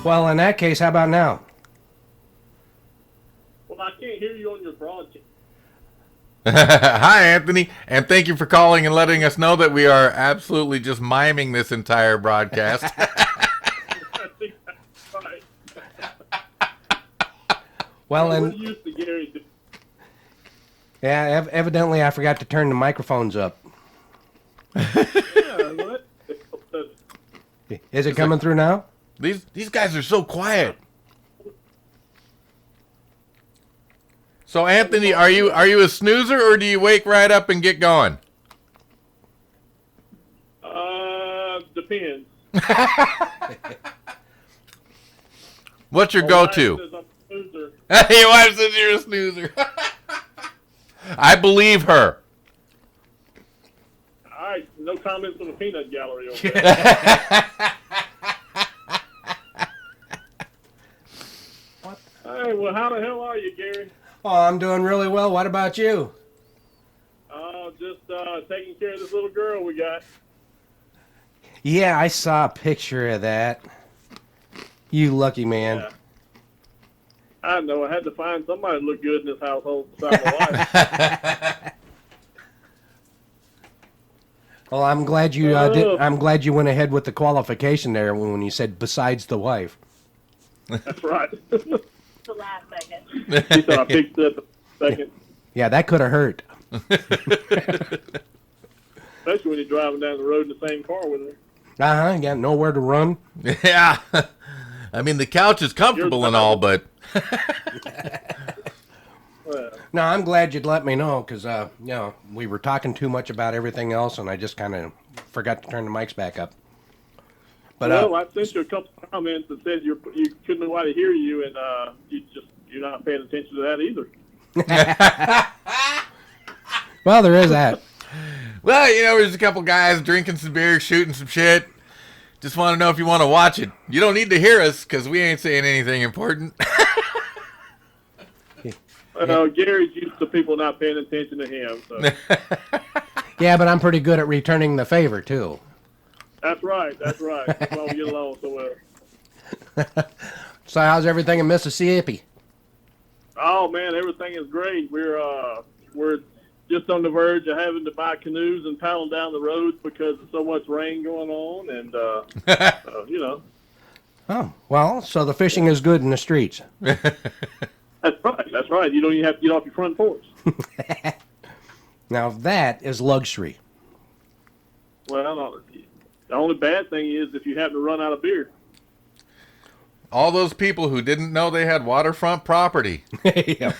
Well, in that case, how about now? Well, I can't hear you on your broadcast. Hi, Anthony, and thank you for calling and letting us know that we are absolutely just miming this entire broadcast. I think that's right. Well, We're and used to Gary. yeah, evidently I forgot to turn the microphones up. Yeah, what? Is it coming through now? These guys are so quiet. So, Anthony, are you a snoozer or do you wake right up and get going? Depends. What's your My go-to? wife says I'm a snoozer. Your wife says you're a snoozer. I believe her. All right, no comments on the peanut gallery over there. Hey, well, how the hell are you, Gary? Oh, I'm doing really well. What about you? Just taking care of this little girl we got. Yeah, I saw a picture of that. You lucky man. Yeah. I know. I had to find somebody that looked good in this household beside my wife. Well, I'm glad you I'm glad you went ahead with the qualification there when you said besides the wife. That's right. The last second. She thought I picked it up a second. Yeah, that could have hurt. Especially when you're driving down the road in the same car with her. You got nowhere to run. Yeah. I mean, the couch is comfortable and all, but... Well, No, I'm glad you'd let me know because, we were talking too much about everything else and I just kind of forgot to turn the mics back up. But I sent you a couple of comments that said you couldn't nobody hear you, and you're not paying attention to that either. well, there is that. Well, there's a couple guys drinking some beer, shooting some shit. Just want to know if you want to watch it. You don't need to hear us because we ain't saying anything important. Gary's used to people not paying attention to him. So. Yeah, but I'm pretty good at returning the favor, too. That's right. That's why we get along so well. So how's everything in Mississippi? Oh man, everything is great. We're just on the verge of having to buy canoes and paddle down the roads because of so much rain going on, and Oh, well, so the fishing is good in the streets. That's right. That's right. You don't even have to get off your front porch. Now that is luxury. Well, the only bad thing is if you happen to run out of beer. All those people who didn't know they had waterfront property. Yeah.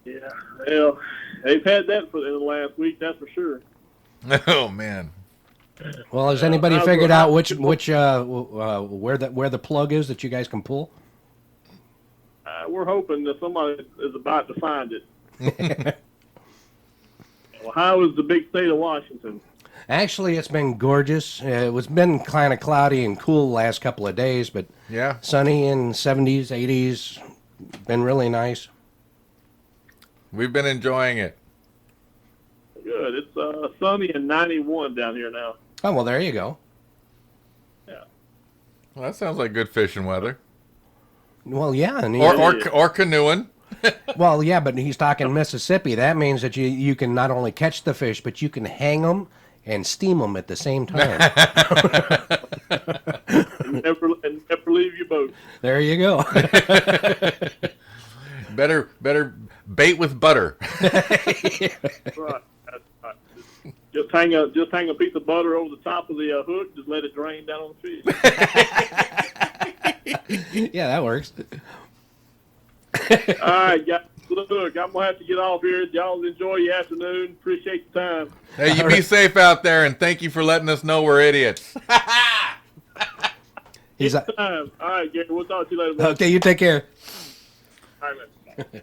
Yeah, well, they've had that in the last week, that's for sure. Oh, man. Well, has anybody figured out where the plug is that you guys can pull? We're hoping that somebody is about to find it. Ohio is the big state of Washington. Actually, it's been gorgeous. It's been kind of cloudy and cool the last couple of days, but Yeah. sunny in 70s, 80s. Been really nice. We've been enjoying it. Good. It's sunny and 91 down here now. Oh, well, there you go. Yeah. Well, that sounds like good fishing weather. Well, yeah. And Or canoeing. well, yeah, but he's talking Mississippi. That means that you can not only catch the fish, but you can hang them and steam them at the same time. and never leave your boat. There you go. Better bait with butter. That's right. That's right. Just hang a piece of butter over the top of the hook. Just let it drain down on the fish. Yeah, that works. All right, guys. Look, I'm gonna have to get off here. Y'all enjoy your afternoon. Appreciate the time. Hey, you be safe out there, and thank you for letting us know we're idiots. He's Time. All right, Gary. We'll talk to you later. Bud. okay. You take care. All right, man.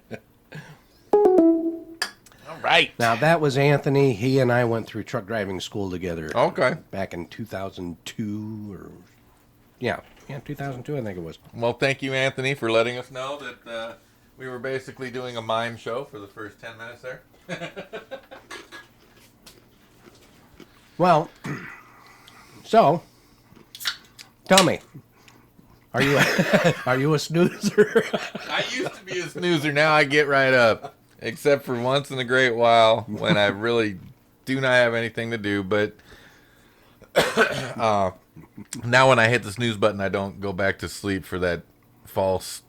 All right. Now that was Anthony. He and I went through truck driving school together. Okay. Back in 2002 or 2002 I think it was. Well, thank you, Anthony, for letting us know that we were basically doing a mime show for the first 10 minutes there. Well, so tell me, Are you are you a snoozer? I used to be a snoozer. Now I get right up, except for once in a great while when I really do not have anything to do. But now when I hit the snooze button, I don't go back to sleep for that false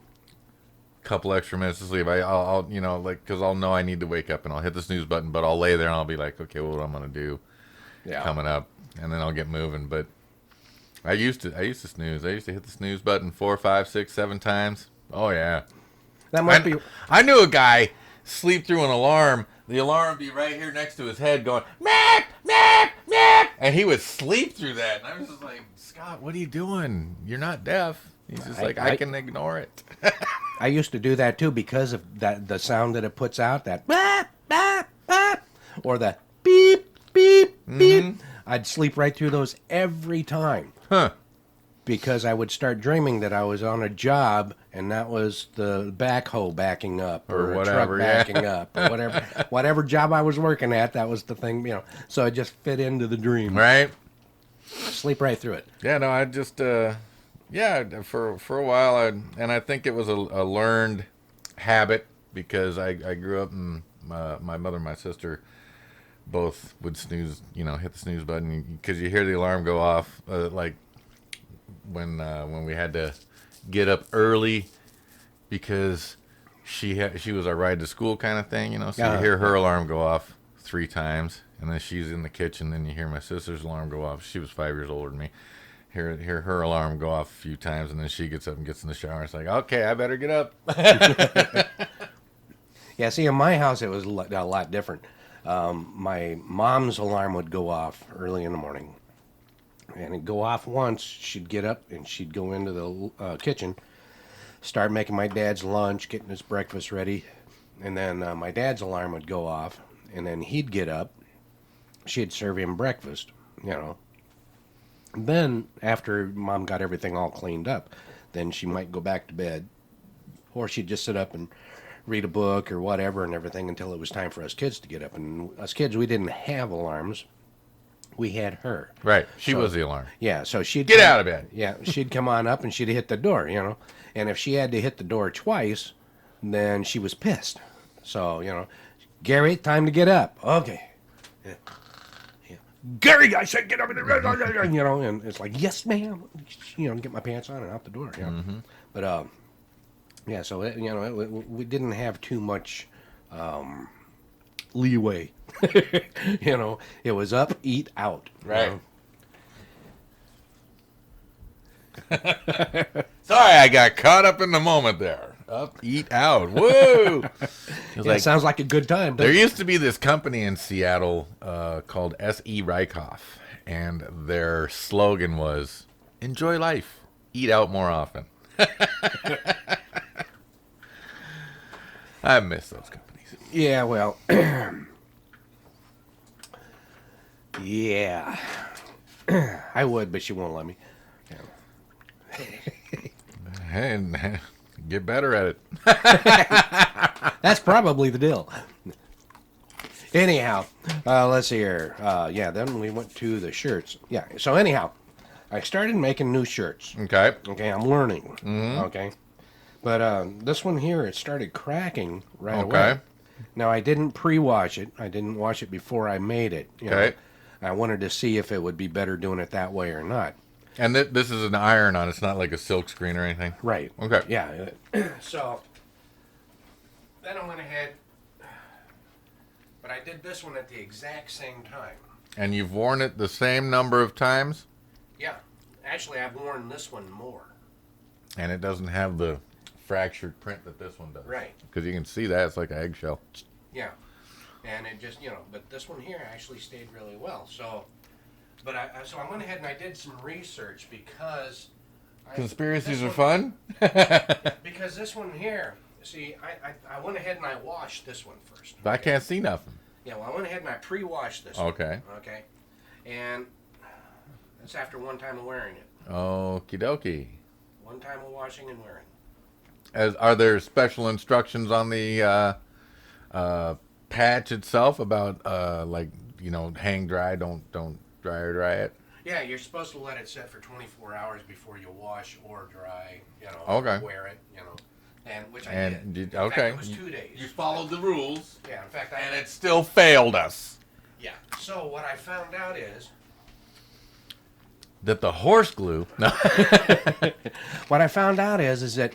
couple extra minutes of sleep. I'll you know, like, because I'll know I need to wake up and I'll hit the snooze button, but I'll lay there and I'll be like, okay, well, what I'm gonna do coming up, and then I'll get moving. But I used to snooze. I used to hit the snooze button 4, 5, 6, 7 times. Oh yeah, That might be. I knew a guy sleep through an alarm. The alarm would be right here next to his head, going meep meep meep, and he would sleep through that. And I was just like, Scott, what are you doing? You're not deaf. He's just like, I can ignore it. I used to do that too because of that the sound that it puts out, that bap, bap, bap, or the beep, beep, beep. I'd sleep right through those every time. Huh. Because I would start dreaming that I was on a job and that was the backhoe backing up Or a whatever, truck yeah. backing up or whatever job I was working at, that was the thing, So it just fit into the dream. Right? Sleep right through it. Yeah, no, I just, for a while, I think it was a learned habit because I grew up and my mother and my sister both would snooze, hit the snooze button because you hear the alarm go off, like when we had to get up early because she was our ride to school kind of thing, so you hear her alarm go off 3 times, and then she's in the kitchen, then you hear my sister's alarm go off. She was 5 years older than me. Hear her alarm go off a few times, and then she gets up and gets in the shower. It's like, okay, I better get up. Yeah, see, in my house, it was a lot different. My mom's alarm would go off early in the morning. And it'd go off once, she'd get up, and she'd go into the kitchen, start making my dad's lunch, getting his breakfast ready. And then my dad's alarm would go off, and then he'd get up. She'd serve him breakfast, Then, after Mom got everything all cleaned up, then she might go back to bed. Or she'd just sit up and read a book or whatever and everything until it was time for us kids to get up. And us kids, we didn't have alarms. We had her. Right. She was the alarm. Yeah, so she'd... Get out of bed. Yeah, she'd come on up and she'd hit the door, And if she had to hit the door twice, then she was pissed. So, Gary, time to get up. Okay. Yeah. Gary, I said get up in the and it's like, yes, ma'am. Get my pants on and out the door. But so we didn't have too much leeway. It was up, eat, out. Right. Sorry, I got caught up in the moment there. Up, eat, out. Woo! It sounds like a good time. There used to be this company in Seattle called S.E. Rykoff, and their slogan was, enjoy life, eat out more often. I miss those companies. Yeah, well, yeah. I would, but she won't let me. And get better at it. That's probably the deal. Anyhow, let's see here. Then we went to the shirts. Yeah, so anyhow, I started making new shirts. Okay. Okay, I'm learning. Okay. But this one here, it started cracking right away. Now, I didn't pre-wash it. I didn't wash it before I made it. Okay. I wanted to see if it would be better doing it that way or not. And this is an iron-on. It's not like a silk screen or anything. Right. Okay. Yeah. So then I went ahead, but I did this one at the exact same time. And you've worn it the same number of times? Yeah. Actually, I've worn this one more. And it doesn't have the fractured print that this one does. Right. Because you can see that. It's like an eggshell. Yeah. And it just, but this one here actually stayed really well. So, but I went ahead and I did some research because... Conspiracies are fun? Because this one here, see, I went ahead and I washed this one first. But I can't see nothing. Yeah, well, I went ahead and I pre-washed this one. Okay. Okay. And that's after one time of wearing it. Okie dokie. One time of washing and wearing. Are there special instructions on the patch itself about hang dry, don't dry or dry it? Yeah, you're supposed to let it sit for 24 hours before you wash or dry, Okay. wear it, and which I And did. did- In fact, okay. it was 2 days. You followed the rules, Yeah, in fact, and it still failed us. Yeah. So what I found out is That the horse glue. No. what I found out is that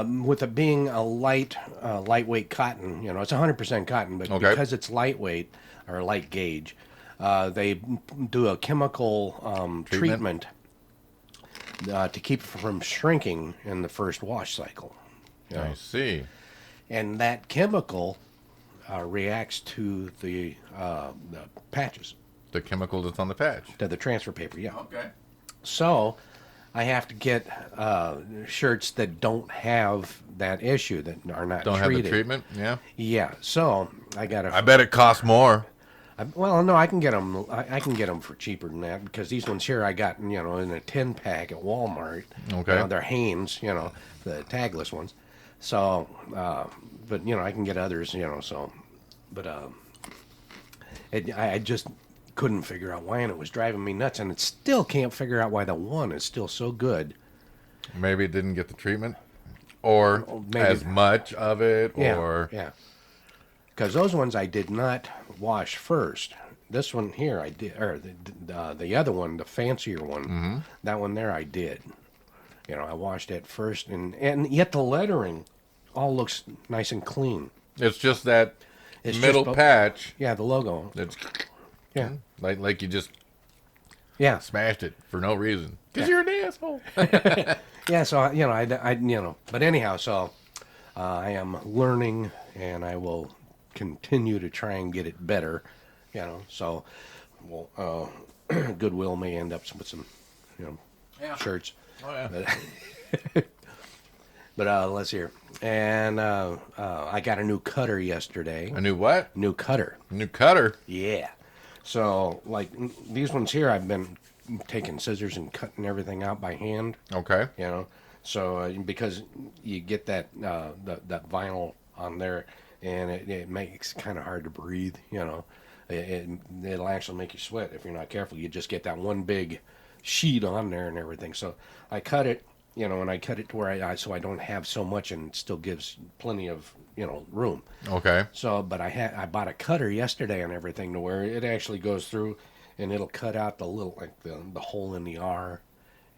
with it being a lightweight cotton, it's 100% cotton, but Okay. because it's lightweight or light gauge, they do a chemical treatment to keep it from shrinking in the first wash cycle. I see. And that chemical reacts to the patches, The chemical that's on the patch. to the transfer paper. Yeah. Okay. So I have to get shirts that don't have that issue, that are not Don't treated. have the treatment. Yeah. Yeah. So I got to. I bet it costs more. Well, no, I can get them. I can get them for cheaper than that, because these ones here I got, in a 10-pack at Walmart. Okay. They're Hanes, the tagless ones. So, but I can get others, so, but I just couldn't figure out why, and it was driving me nuts, and it still can't figure out why the one is still so good. Maybe it didn't get the treatment, or Maybe. as much of it, or Yeah. Because those ones I did not wash first. This one here I did, or the other one, the fancier one, that one there I did. I washed it first, and yet the lettering all looks nice and clean. it's just that It's middle just patch. Yeah, the logo. That's Yeah, like you just yeah, smashed it for no reason. Because you're an asshole. yeah. So but anyhow, so I am learning, and I will continue to try and get it better. So well, Goodwill may end up with some, Yeah. shirts. Oh, yeah. But let's hear. And I got a new cutter yesterday. A new what? New cutter. New cutter. Yeah. So, like, these ones here, I've been taking scissors and cutting everything out by hand, Okay. So, because you get that that vinyl on there, and it makes it kind of hard to breathe, It'll actually make you sweat if you're not careful. You just get that one big sheet on there and everything. So I cut it, and I cut it to where so I don't have so much, and it still gives plenty of, room. Okay. So, but I bought a cutter yesterday and everything, to where it actually goes through, and it'll cut out the little, like the hole in the R.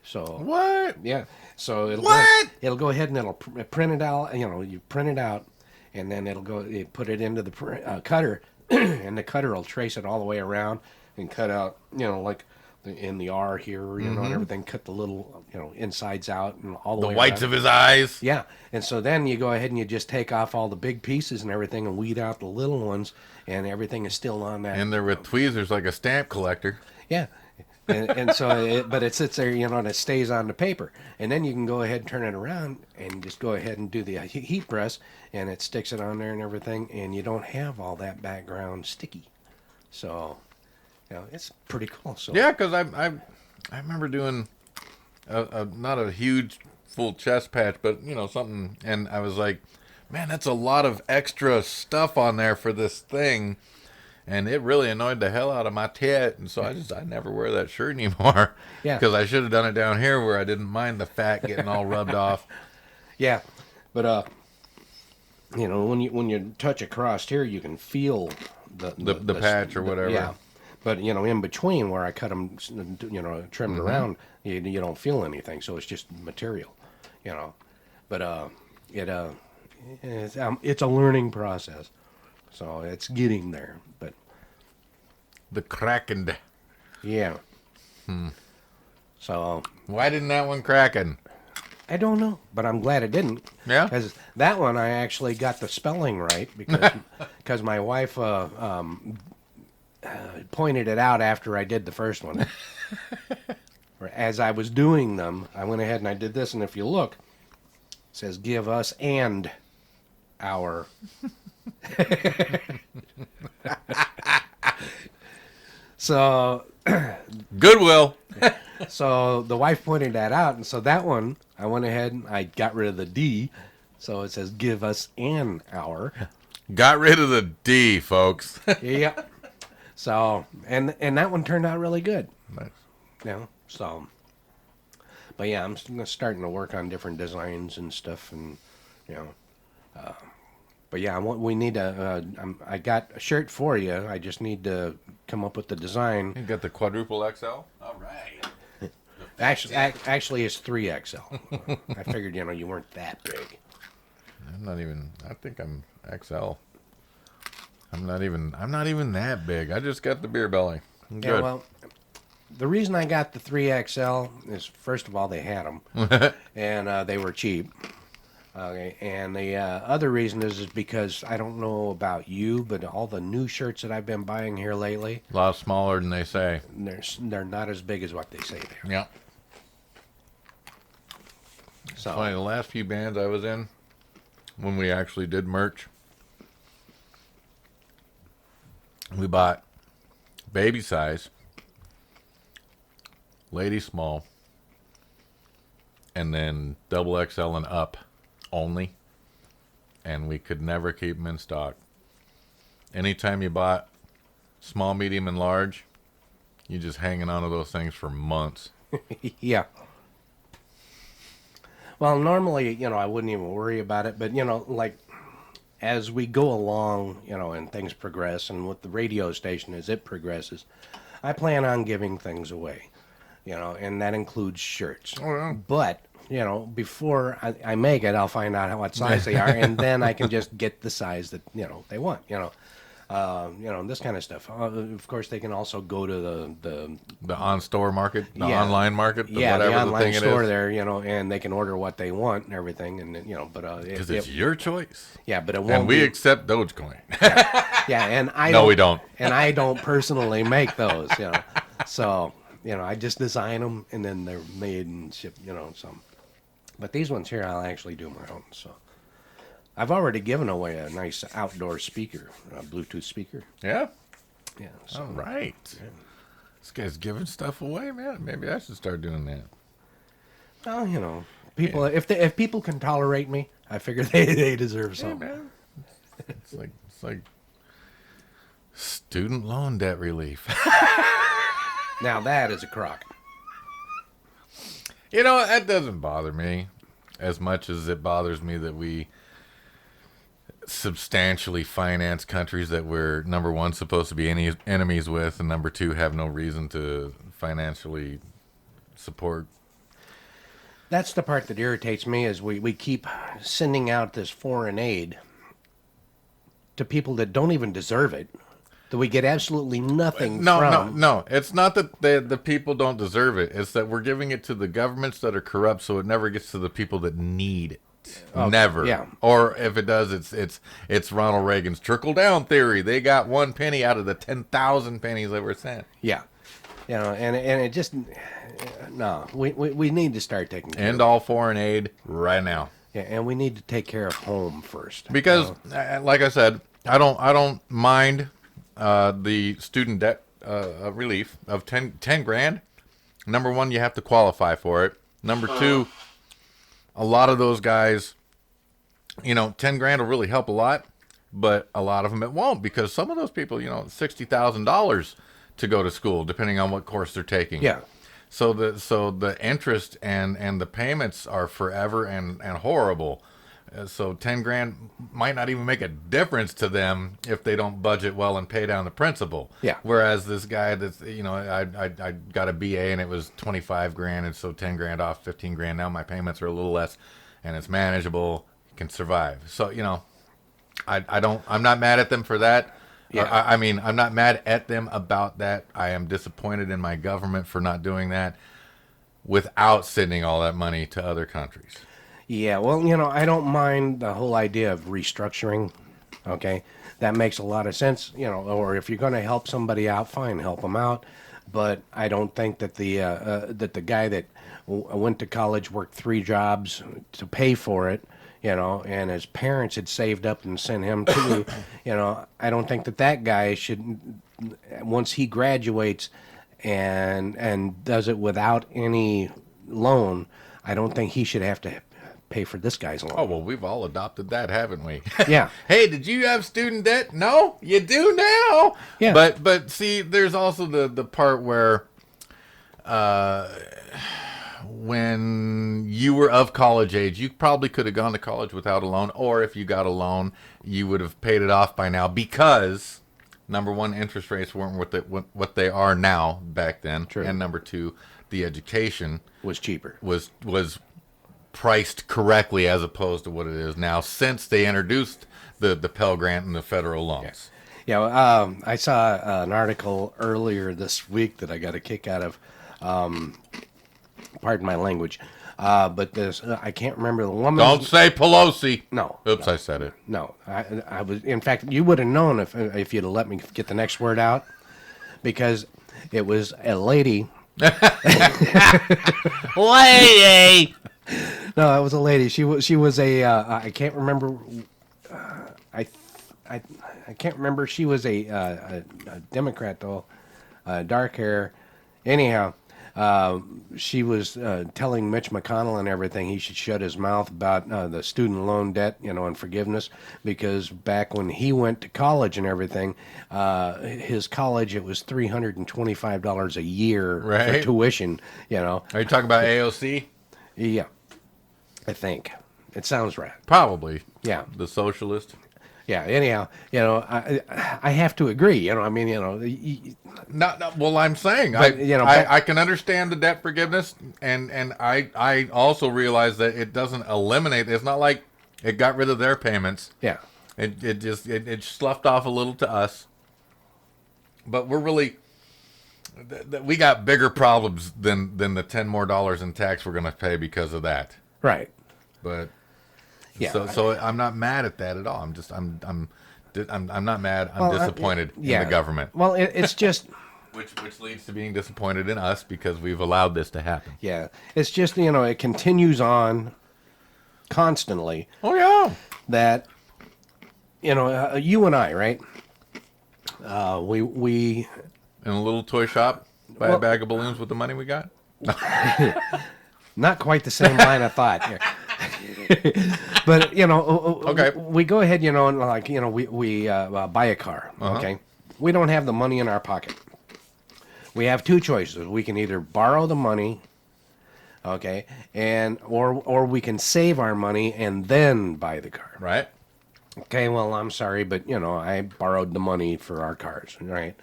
So What? yeah, so What? It'll go ahead and it'll print it out. You print it out, and then you put it into the cutter, and the cutter will trace it all the way around and cut out, like in the R here, and everything. Cut the little, insides out and all the The way whites around. of his eyes. Yeah, and so then you go ahead and you just take off all the big pieces and everything, and weed out the little ones, and everything is still on that. And they're with tweezers like a stamp collector. Yeah. And so, but it sits there, and it stays on the paper. And then you can go ahead and turn it around and just go ahead and do the heat press, and it sticks it on there and everything, and you don't have all that background sticky. So, it's pretty cool. So Yeah, because I remember doing not a huge full chest patch, but something, and I was like, man, that's a lot of extra stuff on there for this thing, and it really annoyed the hell out of my tit, and so I never wear that shirt anymore. Yeah. Because I should have done it down here where I didn't mind the fat getting all rubbed off. yeah, but when you touch across here, you can feel The patch or whatever. Yeah. But, in between where I cut them, trimmed around, you don't feel anything. So it's just material, But it's a learning process. So it's getting there. But, The Kraken. yeah. So Why didn't that one Kraken? I don't know, but I'm glad it didn't. Yeah? Because that one I actually got the spelling right, because my wife pointed it out after I did the first one. As I was doing them, I went ahead and I did this, and if you look, it says "give us and our." So Goodwill. So the wife pointed that out, and so that one, I went ahead and I got rid of the D, so it says "give us an hour." Got rid of the D, folks. Yeah. So and that one turned out really good. Nice. You know, so. But yeah, I'm starting to work on different designs and stuff, and you know. But yeah, we need a. I got a shirt for you. I just need to come up with the design. You got the quadruple XL. All right. Actually, it's 3XL. I figured you weren't that big. I'm not even. I think I'm XL. I'm not even that big. I just got the beer belly. I'm Yeah, good. well, the reason I got the 3XL is, first of all, they had them, and they were cheap. Okay, and the other reason is because I don't know about you, but all the new shirts that I've been buying here lately, A lot smaller than they say. they're not as big as what they say they are. Yeah. So, Funny, the last few bands I was in, when we actually did merch, we bought baby size, lady small, and then double XL and up only, and we could never keep them in stock. Anytime you bought small, medium, and large, you're just hanging on to those things for months. yeah. Well, normally, I wouldn't even worry about it, but, like, as we go along, and things progress, and with the radio station as it progresses, I plan on giving things away, and that includes shirts. Oh, yeah. But, before I make it, I'll find out what size they are, and then I can just get the size that, they want, this kind of stuff. Of course, they can also go to The on-store market, the Yeah. online market, yeah, whatever the online thing store it is. there, and they can order what they want and everything, and but Because it's your choice. yeah, but it won't And we be, accept Dogecoin. yeah, and I No, don't, we don't. and I don't personally make those, so I just design them and then they're made and shipped, some. But these ones here, I'll actually do my own. So I've already given away a nice outdoor speaker, a Bluetooth speaker. Yeah? Yeah. So, All right. This guy's giving stuff away, man. Maybe I should start doing that. well, people, if people can tolerate me, I figure they deserve Hey, something. man. It's like student loan debt relief. Now that is a crock. That doesn't bother me as much as it bothers me that we substantially finance countries that we're, number one, supposed to be enemies with, and number two, have no reason to financially support. That's the part that irritates me is we keep sending out this foreign aid to people that don't even deserve it, that we get absolutely nothing from. No. It's not that the people don't deserve it. It's that we're giving it to the governments that are corrupt, so it never gets to the people that need it. Never. yeah. Or if it does, it's Ronald Reagan's trickle down theory. They got 1 penny out of the 10,000 pennies that were sent. Yeah. And it just, no, we need to start taking care End of, all foreign aid right now. yeah, and we need to take care of home first. Because, like I said, I don't mind the student debt relief of 10 grand. Number one, you have to qualify for it. Number two, a lot of those guys, 10 grand will really help a lot, but a lot of them it won't, because some of those people, $60,000 to go to school, depending on what course they're taking. Yeah. So the interest and the payments are forever and horrible. So 10 grand might not even make a difference to them if they don't budget well and pay down the principal. Yeah. Whereas this guy that's, I got a BA and it was 25 grand, and so 10 grand off 15 grand. Now my payments are a little less and it's manageable, can survive. So, I'm not mad at them for that. Yeah. I'm not mad at them about that. I am disappointed in my government for not doing that without sending all that money to other countries. Yeah, well, I don't mind the whole idea of restructuring. Okay, that makes a lot of sense. Or if you're going to help somebody out, fine, help them out. But I don't think that the guy that went to college, worked 3 jobs to pay for it, and his parents had saved up and sent him to, I don't think that guy should, once he graduates and does it without any loan, I don't think he should have to pay for this guy's loan. Oh, well, we've all adopted that, haven't we? Yeah. Hey, did you have student debt? No, you do now. Yeah. But see, there's also the part where when you were of college age, you probably could have gone to college without a loan, or if you got a loan, you would have paid it off by now because number one, interest rates weren't what they are now back then, True. and number two, the education Was cheaper. was priced correctly as opposed to what it is now since they introduced the Pell Grant and the federal loans. Yeah, well, I saw an article earlier this week that I got a kick out of. Pardon my language, but this I can't remember the woman. Don't say Pelosi. No. Oops, I said it. No, I was. In fact, you would have known if you'd have let me get the next word out, because it was a lady. Lady. No, it was a lady. She was a. I can't remember. I can't remember. She was a Democrat though, dark hair. Anyhow, she was telling Mitch McConnell and everything he should shut his mouth about the student loan debt, and forgiveness, because back when he went to college and everything, his college, it was $325 a year for Right. tuition. Are you talking about AOC? Yeah, I think it sounds right. Probably. Yeah. The socialist. Yeah. Anyhow, I have to agree. I mean, No, well, I'm saying But, I can understand the debt forgiveness, and I also realize that it doesn't eliminate. It's not like it got rid of their payments. yeah, It just sloughed off a little to us, but we're really we got bigger problems than the $10 more in tax we're going to pay because of that. right. But Yeah. so I'm not mad at that at all. I'm not mad. I'm disappointed in the government. Well, it's just. Which leads to being disappointed in us because we've allowed this to happen. Yeah, it's just it continues on constantly. Oh yeah. That you and I, right? We In a little toy shop, buy Well- a bag of balloons with the money we got. not quite the same line of thought here. But Okay. we go ahead, and like we buy a car. Uh-huh. Okay, we don't have the money in our pocket. We have two choices. We can either borrow the money, okay, or we can save our money and then buy the car. Right. Okay, well, I'm sorry, but I borrowed the money for our cars, right?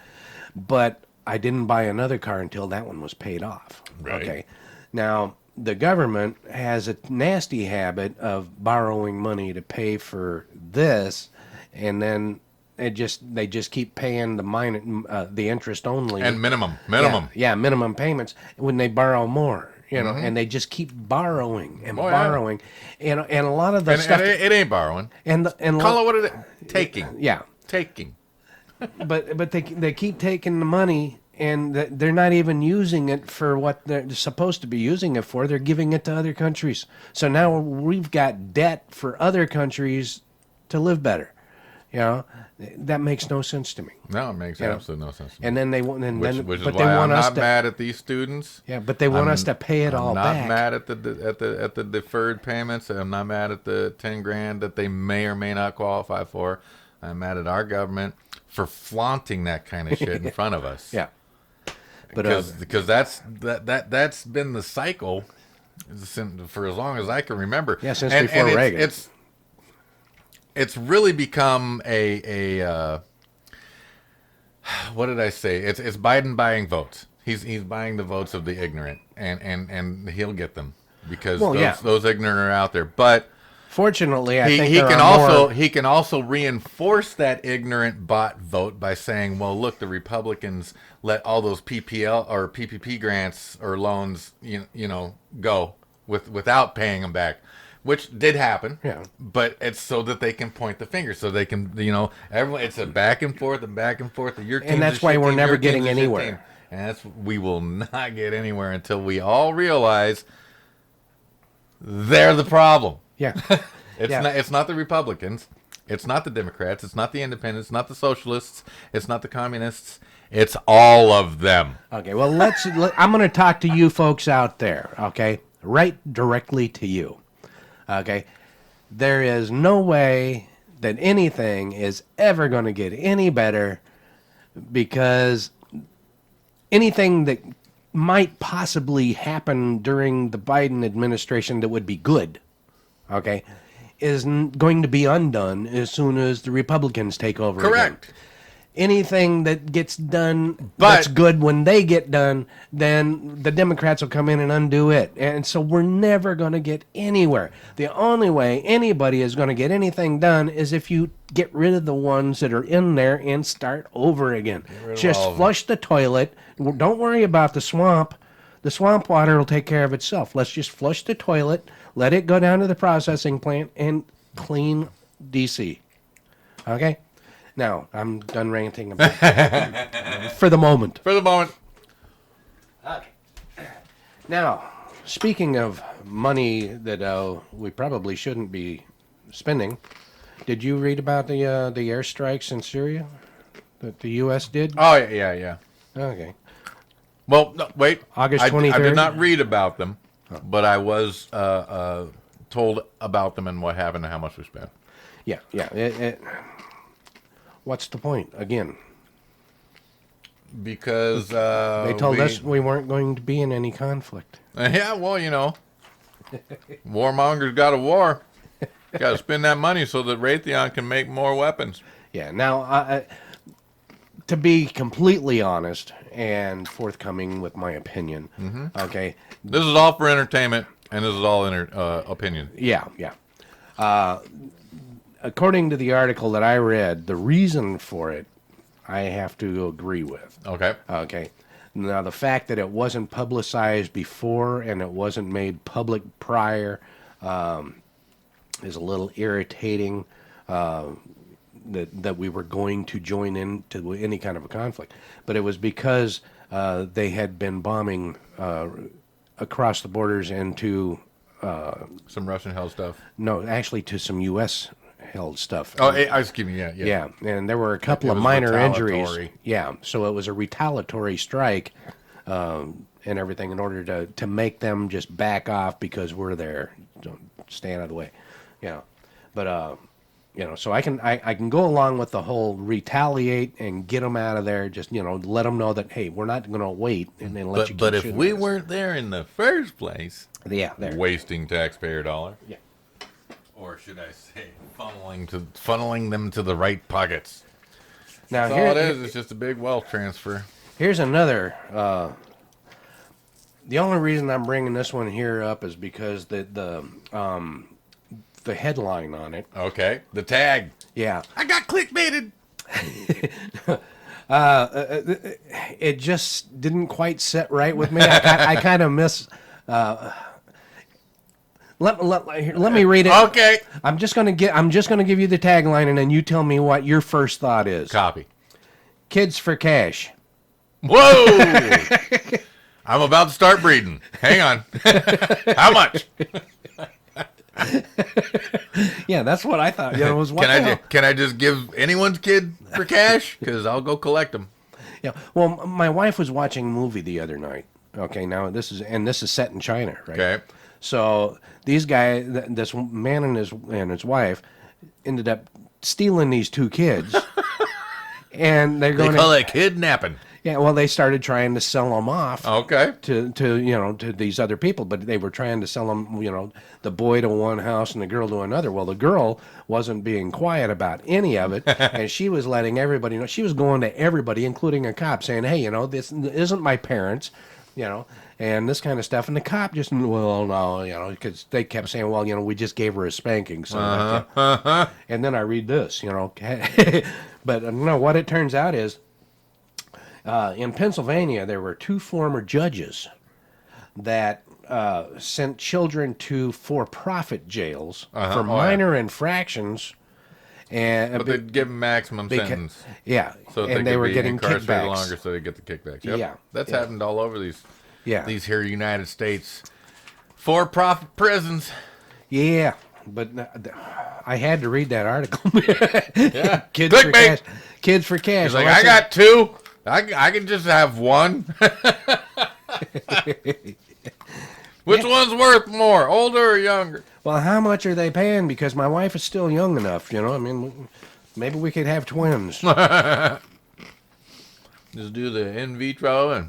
But I didn't buy another car until that one was paid off. Right. Okay. Now, the government has a nasty habit of borrowing money to pay for this, and then they just keep paying the interest only And minimum. yeah, minimum payments when they borrow more, and they just keep borrowing and Oh, yeah. borrowing, and a lot of the And stuff it ain't borrowing. and Call it what it is. Taking. yeah, Taking. but they keep taking the money, and they're not even using it for what they're supposed to be using it for. They're giving it to other countries. So now we've got debt for other countries to live better. That makes no sense to me. No, it makes absolutely no sense. And then they want, Which is but why they want I'm us not to, mad at these students. yeah, but they want us to pay it all I'm not back. mad at the deferred payments. I'm not mad at the 10 grand that they may or may not qualify for. I'm mad at our government for flaunting that kind of shit in front of us. Yeah, but because that's been the cycle for as long as I can remember. Yeah, since before Reagan. It's really become a what did I say? It's Biden buying votes. He's buying the votes of the ignorant, and he'll get them because those ignorant are out there. But fortunately, I think he there can are also more. reinforce that ignorant bot vote by saying, well, look, the Republicans let all those PPL or PPP grants or loans go without paying them back, which did happen. Yeah. But it's so that they can point the finger, so they can everyone. It's a back and forth and back and forth. Your team's And that's a why shit we're team, never your team's getting a shit anywhere. team. And we will not get anywhere until we all realize they're the problem. Yeah, It's not the Republicans. It's not the Democrats. It's not the independents. It's not the socialists. It's not the communists. It's all of them. Okay, well, I'm going to talk to you folks out there, okay? Right directly to you, okay? There is no way that anything is ever going to get any better, because anything that might possibly happen during the Biden administration that would be good, okay, is going to be undone as soon as the Republicans take over. Correct. Again. Anything that gets done But- that's good when they get done, then the Democrats will come in and undo it. And so we're never going to get anywhere. The only way anybody is going to get anything done is if you get rid of the ones that are in there and start over again. rid of Just all of them. flush the toilet. Don't worry about the swamp. The swamp water will take care of itself. Let's just flush the toilet, let it go down to the processing plant, and clean DC. Okay? Now, I'm done ranting about for the moment. For the moment. Now, speaking of money that we probably shouldn't be spending, did you read about the airstrikes in Syria that the U.S. did? Oh, yeah. Okay. Well, no, wait. August I 23rd? did not read about them, but I was told about them and what happened and how much we spent. Yeah. What's the point? Again, Because they told us we weren't going to be in any conflict. Yeah, well, warmongers got a war. Got to spend that money so that Raytheon can make more weapons. Yeah. Now, to be completely honest and forthcoming with my opinion, okay. This is all for entertainment, and this is all opinion. Yeah. According to the article that I read, the reason for it, I have to agree with. Okay. Okay. Now, the fact that it wasn't publicized before and it wasn't made public prior is a little irritating. That we were going to join into any kind of a conflict, but it was because they had been bombing across the borders into Some Russian-held stuff. no, actually to some U.S. held stuff. Oh, excuse me. Yeah. Yeah, and there were a couple It of was minor injuries. retaliatory. Yeah, so it was a retaliatory strike and everything in order to make them just back off because we're there. Don't stay out of the way. But so I can go along with the whole retaliate and get them out of there. Just let them know that hey, we're not going to wait and then let you. But keep if shooting we at us. weren't there in the first place, yeah, there. wasting taxpayer dollars, Yeah. or should I say, funneling them to the right pockets. Now That's all it is. It's just a big wealth transfer. Here's another. The only reason I'm bringing this one here up is because the headline on it. Okay. The tag. Yeah, I got clickbaited. it just didn't quite set right with me. I kind of miss. Let me read it. Okay. I'm just gonna give you the tagline, and then you tell me what your first thought is. Copy. Kids for cash. Whoa! I'm about to start breeding. Hang on. How much? Yeah, that's what I thought. It was what the hell? Can I just give anyone's kid for cash? Because I'll go collect them. Yeah. Well, my wife was watching a movie the other night. Okay, now this is set in China, right? Okay. So these guys, this man and his wife, ended up stealing these two kids, and they're They going call it kidnapping. Yeah, well, they started trying to sell them off Okay. to these other people, but they were trying to sell them, the boy to one house and the girl to another. Well, the girl wasn't being quiet about any of it, and she was letting everybody know. She was going to everybody, including a cop, saying, "Hey, this isn't my parents," and this kind of stuff. And the cop just, well, no, because they kept saying, well, we just gave her a spanking. So, and then I read this, but no, what it turns out is. In Pennsylvania, there were two former judges that sent children to for-profit jails for minor infractions, But they'd give them maximum sentence. Yeah, So and they were getting incarcerated kickbacks. longer, so they get the kickbacks. Yep. Yeah, That's yeah. happened all over these Yeah, United States for-profit prisons. yeah, but I had to read that article. Yeah. Kids for Clickbait. cash. Kids for cash. He's like, Well, I said- got two. I can just have one. Which one's worth more, older or younger? Well, how much are they paying? Because my wife is still young enough. I mean, maybe we could have twins. Just do the in vitro and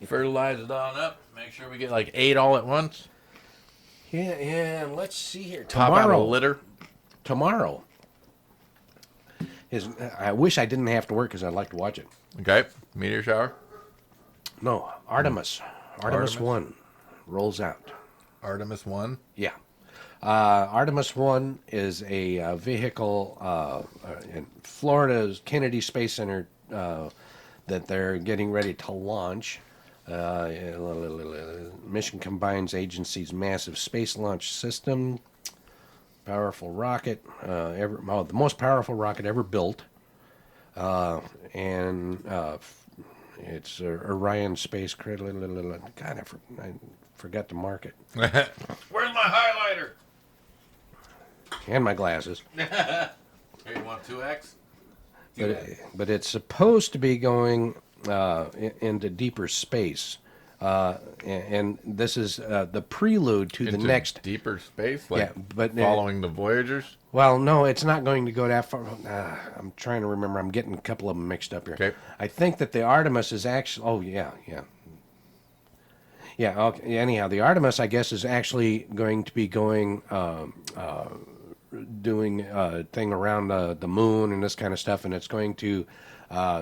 Fertilize it on up. Make sure we get like 8 all at once. Yeah, and let's see here. Top out a litter. Tomorrow is. I wish I didn't have to work because I'd like to watch it. Okay. Meteor shower. No, Artemis. Artemis Artemis? 1 rolls out. Artemis 1. Yeah. Artemis 1 is a vehicle in Florida's Kennedy Space Center that they're getting ready to launch. Mission combines agency's massive space launch system, powerful rocket, the most powerful rocket ever built, and it's Orion Space Credit. God, I forgot to mark it. Where's my highlighter? And my glasses. Here, you want 2X? But it's supposed to be going into deeper space. And this is the prelude to the Into next. deeper space, like Yeah, but following the Voyagers. Well, no, it's not going to go that far. I'm trying to remember. I'm getting a couple of them mixed up here. Okay. I think that the Artemis is actually. Oh yeah. Okay. Anyhow, the Artemis, I guess, is actually going to be going, doing a thing around the moon and this kind of stuff, and it's going to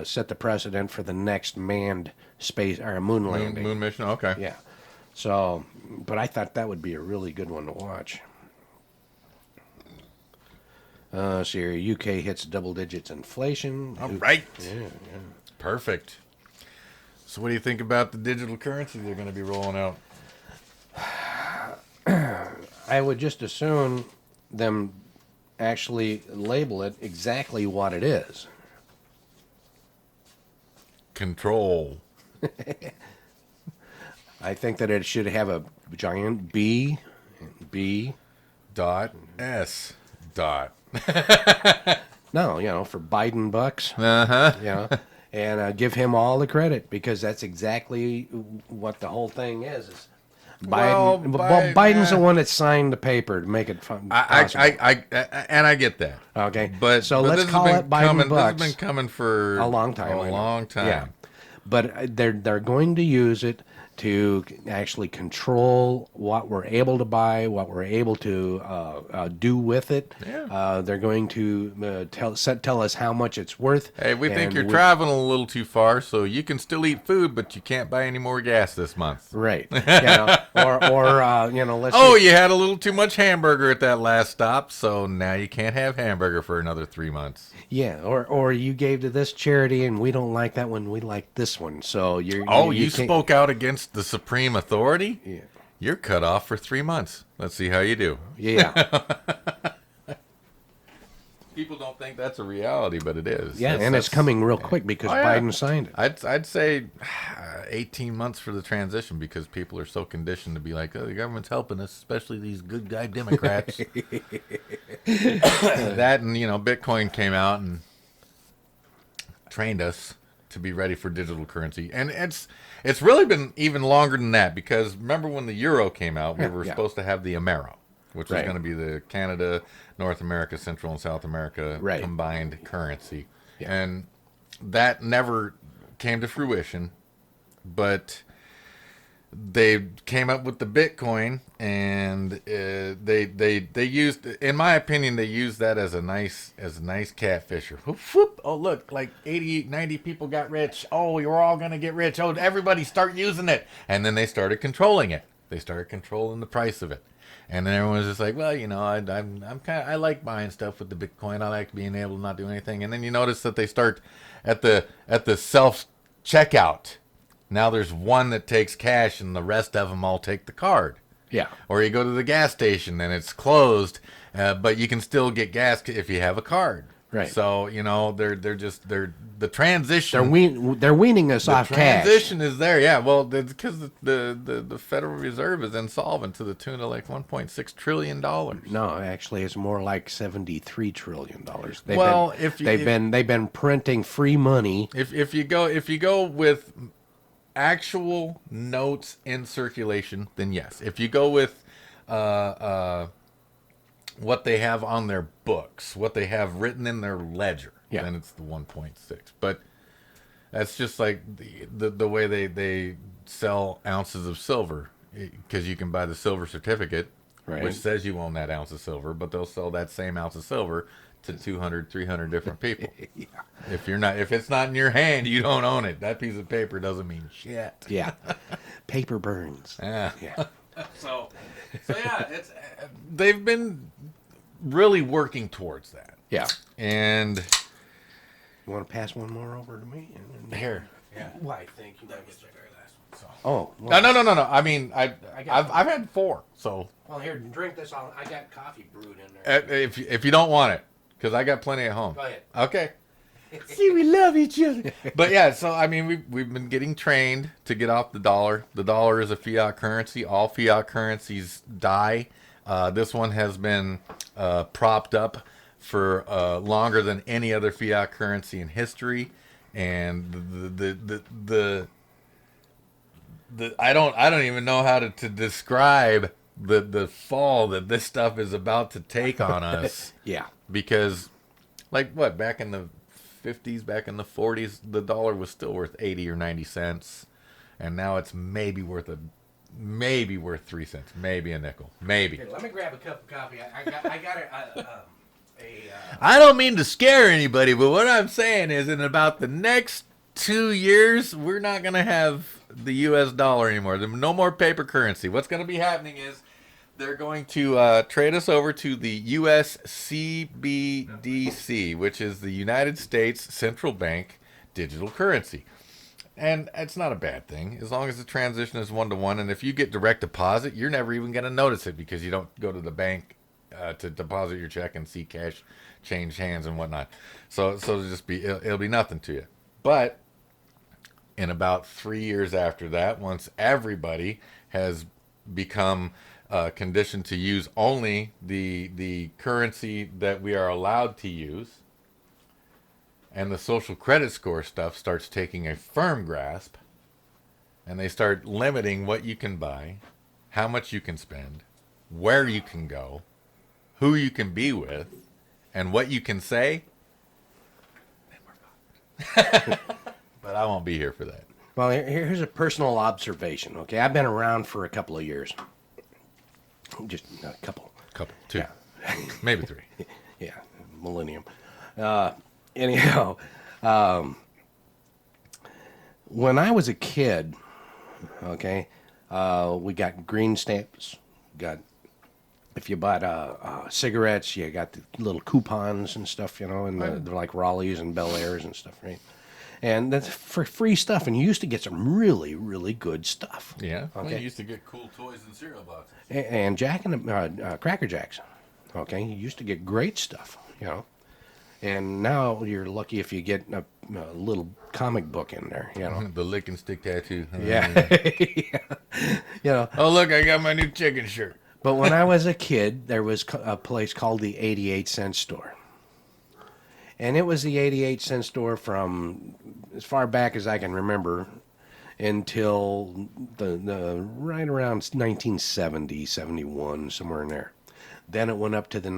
set the precedent for the next manned space or moon landing. Moon mission. Okay. Yeah. So, but I thought that would be a really good one to watch. So your UK hits double digits inflation. All right. Yeah. Perfect. So, what do you think about the digital currency they're going to be rolling out? I would just assume them actually label it exactly what it is. Control. I think that it should have a giant B. Dot S. Dot. No, for Biden bucks. Uh-huh. And give him all the credit because that's exactly what the whole thing is. Well, Biden's the one that signed the paper to make it possible. I get that. Okay, But so but let's this call has it been Biden coming, bucks. This has been coming for A long time, I A know. long time. Yeah, but they're going to use it to actually control what we're able to buy, what we're able to do with it. Yeah. They're going to tell us how much it's worth. Hey, we think and you're traveling a little too far, so you can still eat food, but you can't buy any more gas this month. Right. Let's Oh, see. you had a little too much hamburger at that last stop, so now you can't have hamburger for another 3 months. Yeah, or you gave to this charity and we don't like that one, we like this one. So you can't- spoke out against the supreme authority? Yeah. You're cut off for 3 months. Let's see how you do. Yeah. People don't think that's a reality, but it is. Yeah, and it's coming real quick because Oh, yeah. Biden signed it. I'd say 18 months for the transition because people are so conditioned to be like, oh, the government's helping us, especially these good guy Democrats. That and, Bitcoin came out and trained us to be ready for digital currency. And it's really been even longer than that because remember when the euro came out, we were supposed to have the Amero, which was going to be the Canada, North America, Central and South America combined currency. Yeah. And that never came to fruition, but they came up with the Bitcoin, and they used, in my opinion, they used that as a nice catfisher. Whoop, whoop. Oh, look, like 80, 90 people got rich. Oh, you're all gonna get rich. Oh, everybody start using it, and then they started controlling it. They started controlling the price of it. And then everyone was just like, well, I like buying stuff with the Bitcoin. I like being able to not do anything. And then you notice that they start at the self checkout. Now there's one that takes cash, and the rest of them all take the card. Yeah. Or you go to the gas station and it's closed, but you can still get gas if you have a card. Right. So they're the transition. They're weaning us off cash. Transition is there, yeah. Well, because the Federal Reserve is insolvent to the tune of like $1.6 trillion. No, actually, it's more like $73 trillion. They've They've been printing free money. If you go with actual notes in circulation, then yes. If you go with what they have on their books, what they have written in their ledger, then it's the 1.6. But That's just like the way they sell ounces of silver, because you can buy the silver certificate, Right. which says you own that ounce of silver, but they'll sell that same ounce of silver to 200, 300 different people. Yeah. If it's not in your hand, you don't own it. That piece of paper doesn't mean shit. Yeah. Paper burns. Yeah. Yeah. So yeah, they've been really working towards that. Yeah. And You want to pass one more over to me? here, yeah. Why? Thank you. That was the very last one. So. Oh. Well, No. I mean, I've had 4. So Well, here, drink this. I got coffee brewed in there. if you don't want it, because I got plenty at home. Go ahead. Okay. See, we love each other. But yeah, so I mean, we've been getting trained to get off the dollar. The dollar is a fiat currency. All fiat currencies die. This one has been propped up for longer than any other fiat currency in history, and the I don't even know how to describe the fall that this stuff is about to take on us. Yeah. Because, like, what, back in the 50s, back in the 40s, the dollar was still worth 80 or 90 cents, and now it's maybe worth 3 cents, maybe a nickel, maybe. Here, let me grab a cup of coffee. I got a I don't mean to scare anybody, but what I'm saying is, in about the next 2 years, we're not going to have the U.S. dollar anymore. There's no more paper currency. What's going to be happening is they're going to trade us over to the U.S. CBDC, which is the United States Central Bank digital currency. And it's not a bad thing, as long as the transition is 1-to-1. And if you get direct deposit, you're never even going to notice it, because you don't go to the bank to deposit your check and see cash change hands and whatnot. So it'll be nothing to you. But in about 3 years after that, once everybody has become conditioned to use only the currency that we are allowed to use, and the social credit score stuff starts taking a firm grasp, and they start limiting what you can buy, how much you can spend, where you can go, who you can be with, and what you can say, then we're fucked. But I won't be here for that. Well, here's a personal observation. Okay, I've been around for a couple of years. Just a couple. Two, Yeah. maybe 3. Yeah, millennium. Anyhow, when I was a kid, okay, we got green stamps. If you bought cigarettes, you got the little coupons and stuff, and they're like Raleighs and Bel Airs and stuff, right? And that's for free stuff, and you used to get some really, really good stuff. Yeah. Well, Okay. you used to get cool toys and cereal boxes. And Jack and the Cracker Jacks, okay, you used to get great stuff, And now you're lucky if you get a little comic book in there, The lick and stick tattoo. Yeah. Oh, look, I got my new chicken shirt. But when I was a kid, there was a place called the 88-cent store. And it was the 88-cent store from as far back as I can remember until the right around 1970, 71, somewhere in there. Then it went up to the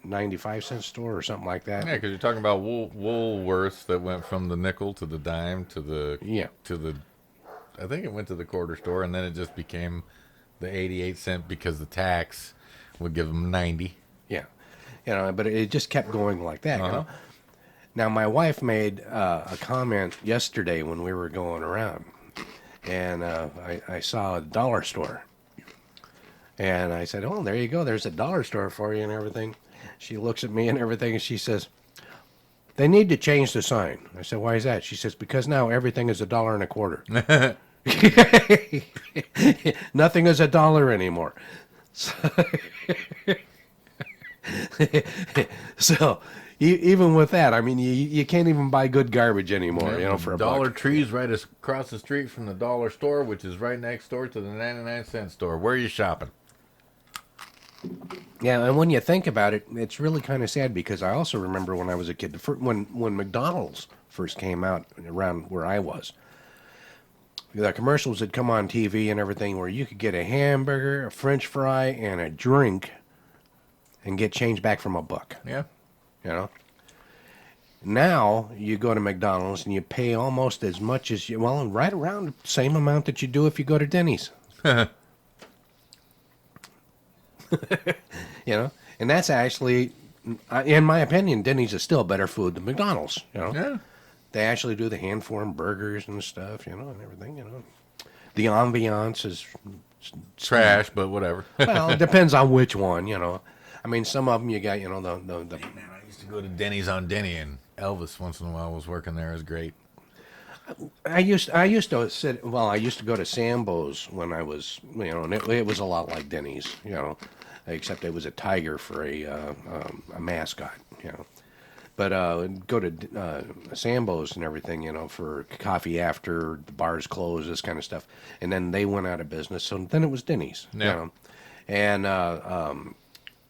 95-cent store or something like that. Yeah, because you're talking about Woolworths that went from the nickel to the dime to the I think it went to the quarter store, and then it just became the 88-cent because the tax would give them 90. Yeah. But it just kept going like that. Now, my wife made a comment yesterday when we were going around, and I saw a dollar store. And I said, oh, there you go. There's a dollar store for you and everything. She looks at me and everything, and she says, they need to change the sign. I said, why is that? She says, because now everything is $1.25. Nothing is $1 anymore. So even with that, I mean, you can't even buy good garbage anymore, for a Dollar buck. Tree's right across the street from the dollar store, which is right next door to the 99-cent store. Where are you shopping? Yeah, and when you think about it, it's really kind of sad, because I also remember when I was a kid, when McDonald's first came out around where I was, the commercials had come on TV and everything where you could get a hamburger, a French fry, and a drink and get change back from a buck. Yeah. Now you go to McDonald's and you pay almost as much as right around the same amount that you do if you go to Denny's. And that's actually, in my opinion, Denny's is still better food than McDonald's. Yeah. They actually do the hand-formed burgers and stuff, and everything. The ambiance is Trash, but whatever. well, it depends on which one. I mean, some of them you got, the Man, I used to go to Denny's on Denny, and Elvis once in a while was working there. It was great. I used to sit. Well, I used to go to Sambo's when I was, and it was a lot like Denny's, except it was a tiger for a mascot, But go to Sambo's and everything, for coffee after the bars closed, this kind of stuff, and then they went out of business. So then it was Denny's, Yeah. and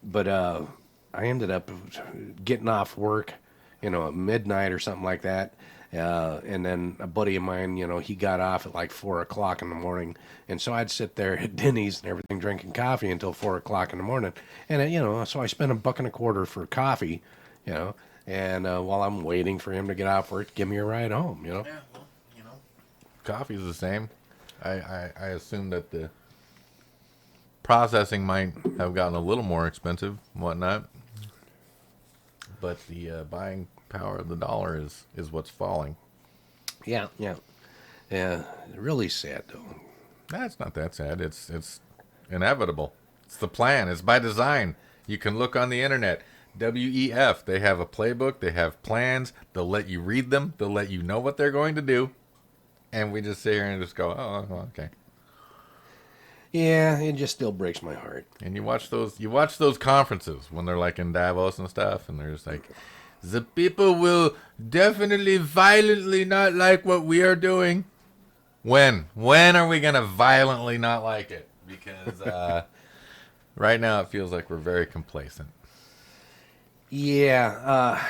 but I ended up getting off work, at midnight or something like that. And then a buddy of mine, he got off at like 4 o'clock in the morning. And so I'd sit there at Denny's and everything drinking coffee until 4 o'clock in the morning. And, so I spent $1.25 for coffee, and while I'm waiting for him to get off work, give me a ride home, Yeah, well, coffee's the same. I assume that the processing might have gotten a little more expensive and whatnot. But the buying power of the dollar is what's falling. Yeah. Really sad, though. That's not that sad. It's inevitable. It's the plan. It's by design. You can look on the internet. WEF. They have a playbook. They have plans. They'll let you read them. They'll let you know what they're going to do. And we just sit here and just go, oh, okay. Yeah, it just still breaks my heart. And you watch those conferences when they're like in Davos and stuff, and they're just like, the people will definitely violently not like what we are doing. When are we gonna violently not like it? Because right now it feels like we're very complacent. Yeah,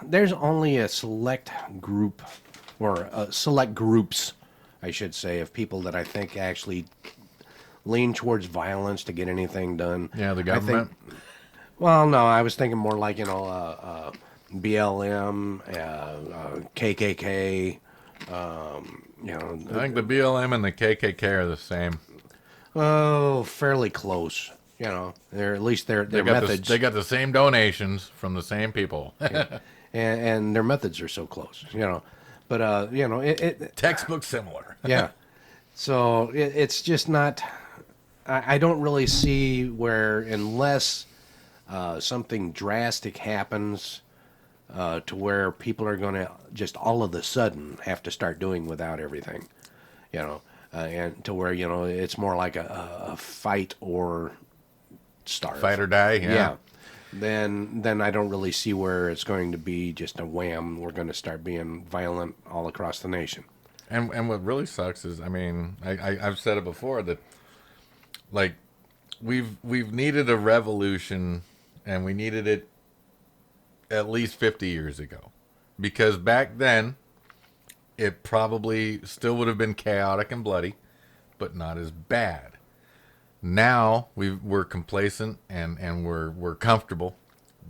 there's only a select group, or select groups, I should say, of people that I think actually lean towards violence to get anything done. Yeah, the I government. think, well, no, I was thinking more like, BLM, KKK, I think the BLM and the KKK are the same. oh, fairly close. They're at least their methods. They got the same donations from the same people. and their methods are so close, But Textbook similar. yeah. So it's just not. I don't really see where, unless something drastic happens, to where people are going to just all of a sudden have to start doing without everything, and to where it's more like a fight or starve. Fight or die. Yeah. Then I don't really see where it's going to be just a wham. We're going to start being violent all across the nation. And what really sucks is, I mean, I've said it before that, like, we've needed a revolution, and we needed it at least 50 years ago, because back then it probably still would have been chaotic and bloody, but not as bad. Now we're complacent and we're comfortable,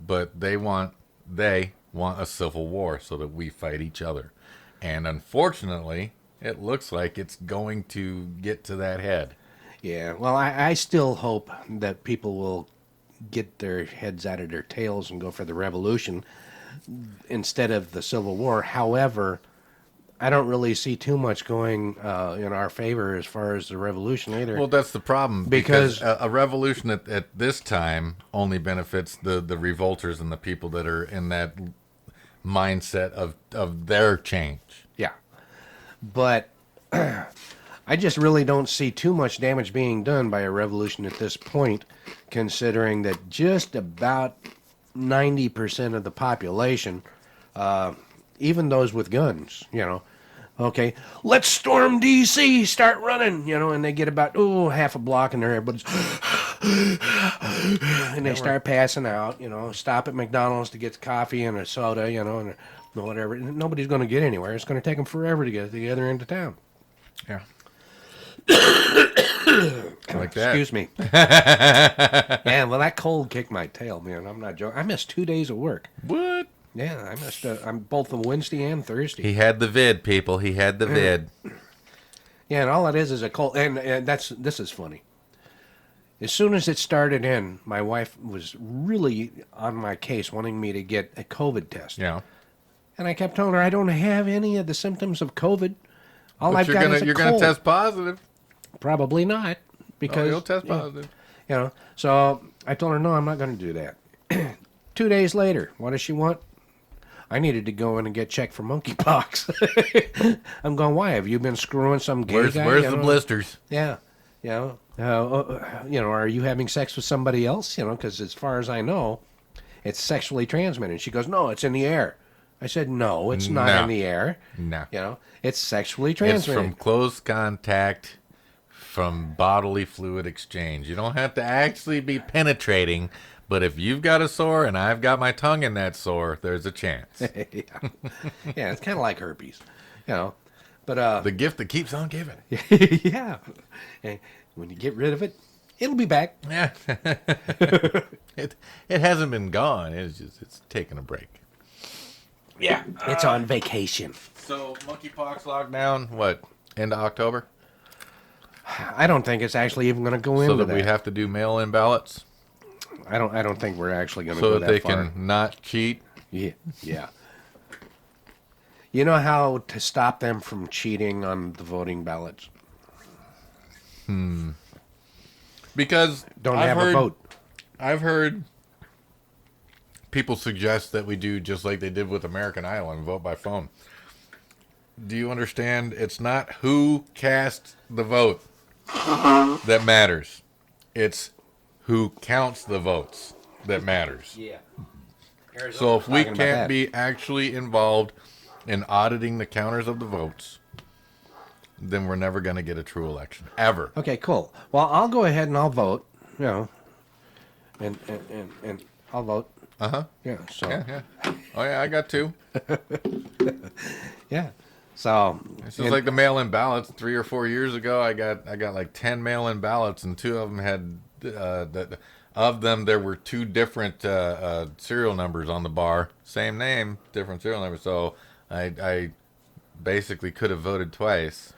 but they want a civil war so that we fight each other. And unfortunately, it looks like it's going to get to that head. Yeah, well, I still hope that people will get their heads out of their tails and go for the revolution instead of the Civil War. However, I don't really see too much going in our favor as far as the revolution either. Well, that's the problem, because a revolution at this time only benefits the revolters and the people that are in that mindset of their change. Yeah. But I just really don't see too much damage being done by a revolution at this point, considering that just about 90% of the population, even those with guns, okay, let's storm D.C., start running, and they get about, half a block and everybody's, and they start passing out, stop at McDonald's to get coffee and a soda, and whatever. Nobody's going to get anywhere. It's going to take them forever to get to the other end of town. Yeah. Like that. Excuse me. Yeah, well, that cold kicked my tail, man. I'm not joking. I missed 2 days of work. What? Yeah, I must. I'm both on Wednesday and Thursday. He had the vid, people. He had the vid. Yeah, and all it is a cold. And this is funny. As soon as it started in, my wife was really on my case, wanting me to get a COVID test. Yeah. And I kept telling her I don't have any of the symptoms of COVID. All But I've got is a you're cold. gonna test positive. Probably not, Oh, because you'll test positive. You know. So I told her no, I'm not going to do that. 2 days later, what does she want? I needed to go in and get checked for monkeypox. I'm going, why? Have you been screwing some gay guy? Where's you the know? blisters? Yeah. Are you having sex with somebody else? Because as far as I know, it's sexually transmitted. She goes, no, it's in the air. I said, no, it's not No. in the air. No. It's sexually It's transmitted. from close contact, from bodily fluid exchange. You don't have to actually be penetrating, but if you've got a sore and I've got my tongue in that sore, there's a chance. Yeah, it's kind of like herpes, But The gift that keeps on giving. yeah, and when you get rid of it, it'll be back. Yeah. it hasn't been gone. It's taking a break. Yeah. It's on vacation. So monkeypox lockdown, what? End of October? I don't think it's actually even going to go So into that that. we have to do mail-in ballots I don't think we're actually going to so go that that they far. can not cheat. Yeah. You know how to stop them from cheating on the voting ballots? Because Don't I've have heard, a vote. I've heard people suggest that we do just like they did with American Idol and vote by phone. Do you understand? It's not who casts the vote that matters. It's who counts the votes that matters. Yeah. So if we can't be actually involved in auditing the counters of the votes, then we're never going to get a true election. Ever. Okay, cool. Well, I'll go ahead and I'll vote, and I'll vote. Uh-huh. Yeah, so. Yeah. Oh, yeah, I got two. Yeah. So. This is like the mail-in ballots. 3 or 4 years ago, I got like 10 mail-in ballots, and 2 of them had of them there were 2 different serial numbers on the bar, same name, different serial numbers. So I basically could have voted twice.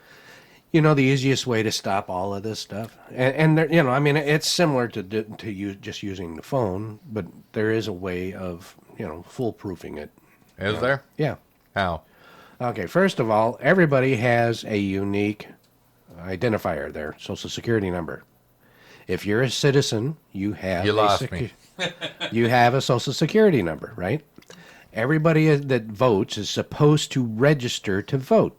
The easiest way to stop all of this stuff, and there, it's similar to you just using the phone, but there is a way of foolproofing it. Is there? Yeah. How? Okay. First of all, everybody has a unique identifier, their social security number. If you're a citizen, you have You lost me. you have a social security number, right? Everybody that votes is supposed to register to vote.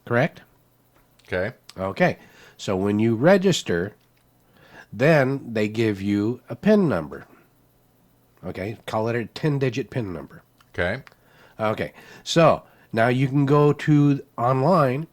Correct? Okay. Okay. So when you register, then they give you a PIN number. Okay? Call it a 10-digit PIN number. Okay. Okay. So now you can go to online.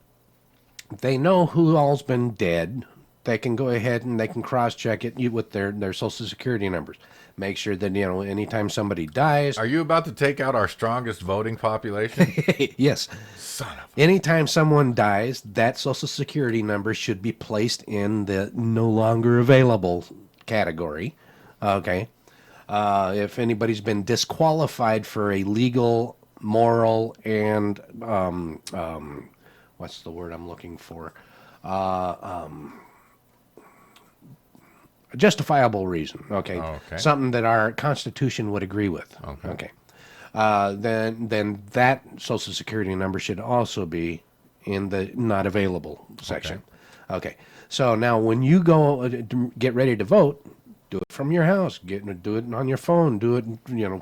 They know who all's been dead. They can go ahead and they can cross-check it with their social security numbers. Make sure that, anytime somebody dies. Are you about to take out our strongest voting population? Yes. Son of Anytime someone dies, that social security number should be placed in the no longer available category. Okay. If anybody's been disqualified for a legal, moral, and what's the word I'm looking for? A justifiable reason. Okay. Okay. Something that our Constitution would agree with. Okay. Then that social security number should also be in the not available section. Okay. So now when you go to get ready to vote, do it from your house. Do it on your phone. Do it,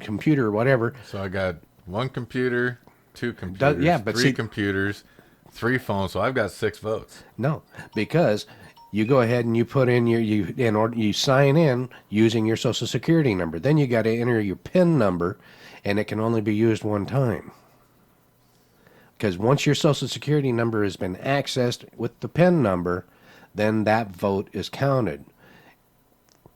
computer, whatever. So I got 1 computer, 2 computers, yeah, but 3 see- computers, 3 phones. So I've got 6 votes. No, because you go ahead and you put in you sign in using your social security number. Then you got to enter your PIN number, and it can only be used one time. Because once your social security number has been accessed with the PIN number, then that vote is counted.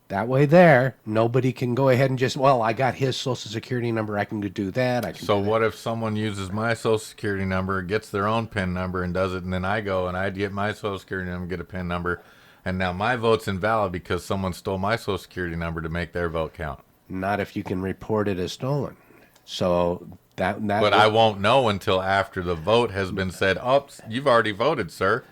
That way there, nobody can go ahead and just, well, I got his social security number, I can do that. So what if someone uses my social security number, gets their own PIN number and does it, and then I go and I get my social security number, get a PIN number, and now my vote's invalid because someone stole my social security number to make their vote count? Not if you can report it as stolen. So that But I won't know until after the vote has been said. Oh, you've already voted, sir.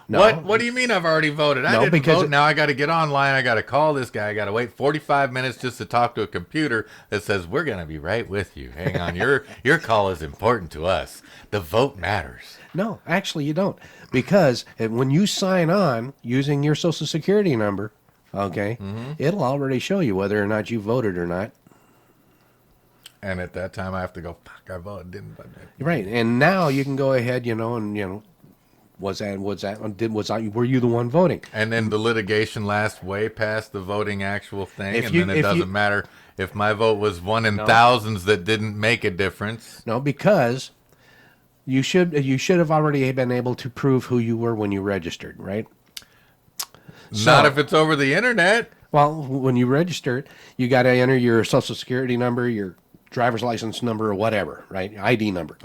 No. What do you mean I've already voted? I No, didn't because vote. Now I got to get online. I got to call this guy. I got to wait 45 minutes just to talk to a computer that says we're going to be right with you. Hang on, your call is important to us. The vote matters. No, actually you don't. Because when you sign on using your Social Security number, okay, it'll already show you whether or not you voted or not. And at that time, I have to go. Fuck, I voted, didn't I? Right. And now you can go ahead, and were you the one voting? And then the litigation lasts way past the voting actual thing, If and you- then it if doesn't you- matter if my vote was one in thousands that didn't make a difference. No, because you should have already been able to prove who you were when you registered, right? Not if it's over the internet. Well, when you registered, you got to enter your Social Security number, your driver's license number, or whatever, right? ID number.